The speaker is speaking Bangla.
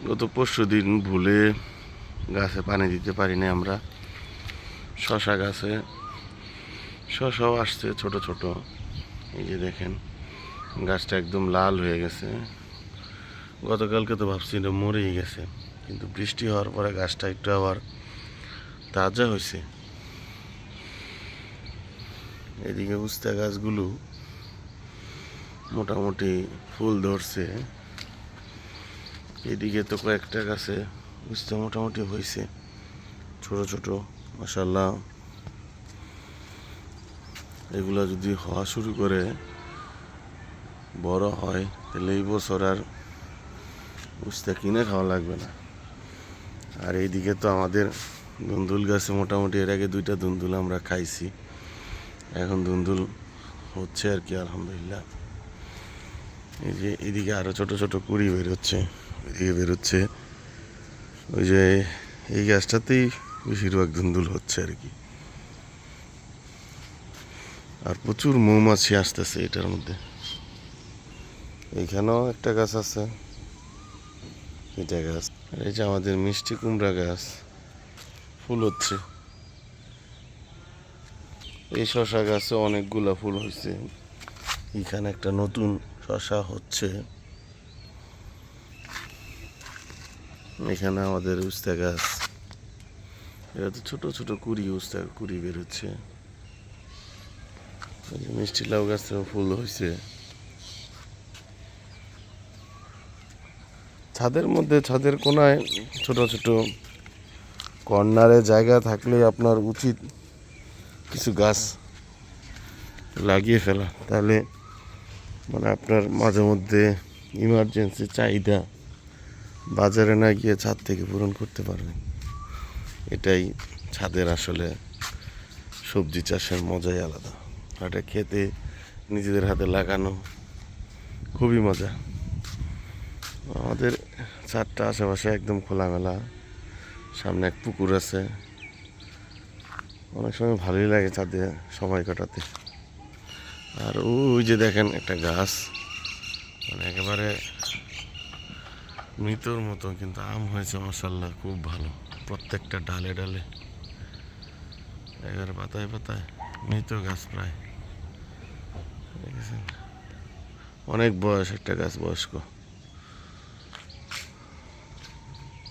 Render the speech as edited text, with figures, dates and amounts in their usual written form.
গত পরশুদিন ভুলে গাছে পানি দিতে পারি না আমরা। শশা গাছে শশাও আসছে ছোট ছোট। এই যে দেখেন গাছটা একদম লাল হয়ে গেছে। গতকালকে তো ভাবছি এটা মরেই গেছে, কিন্তু বৃষ্টি হওয়ার পরে গাছটা একটু আবার তাজা হয়েছে। এদিকে উস্তা গাছগুলো মোটামুটি ফুল ধরছে। এদিকে তো কয়েকটা গাছে উস্তা মোটামুটি হয়েছে ছোট ছোট, মাশাআল্লাহ। এগুলা যদি হওয়া শুরু করে বড় হয় তাহলে এই বছর আর উস্তা কিনে খাওয়া লাগবে না। আর এইদিকে তো আমাদের ধুন্দুল গাছে মোটামুটি এর আগে 2টা ধুন্দুল আমরা খাইছি, এখন ধুন্দুল হচ্ছে আর কি, আলহামদুলিল্লাহ। এই যে এদিকে আরো ছোট ছোট কুড়ি বেরোচ্ছে, এদিকে বেরোচ্ছে। ওই যে এই গাছটাতেই বেশিরভাগ ধুন্দুল হচ্ছে আর কি। আর প্রচুর মৌমাছি আসতেছে এটার মধ্যে। এইখানেও একটা গাছ আছে, এটা গাছ। আর এই যে আমাদের মিষ্টি কুমড়া গাছ ফুল হচ্ছে। এই শশা গাছে অনেকগুলা ফুল হয়েছে। এখানে একটা নতুন শশা হচ্ছে। এখানে আমাদের উস্তা গাছ, এটা তো ছোট ছোট উস্তা কুড়ি বেরোচ্ছে। মিষ্টি লাউ গাছেও ফুল হয়েছে। ছাদের মধ্যে, ছাদের কোনায় ছোট ছোট কর্নারে জায়গা থাকলে আপনার উচিত কিছু গাছ লাগিয়ে ফেলা, তাহলে মানে আপনার মাঝে মধ্যে ইমার্জেন্সি চাহিদা বাজারে না গিয়ে ছাদ থেকে পূরণ করতে পারবেন। এটাই ছাদের আসলে সবজি চাষের মজাই আলাদা। এটা খেতে নিজেদের হাতে লাগানো খুবই মজা। আমাদের ছাদটা আশেপাশে একদম খোলামেলা, সামনে এক পুকুর আছে। অনেক সময় ভালোই লাগে ছাদে সময় কাটাতে। আর ওই যে দেখেন একটা গাছ, মানে একেবারে মৃতর মতো, কিন্তু আম হয়েছে মাশাআল্লাহ খুব ভালো। প্রত্যেকটা ডালে ডালে, একেবারে পাতায় পাতায় মৃত গাছ প্রায়। দেখেছেন, অনেক বয়স একটা গাছ, বয়স্ক।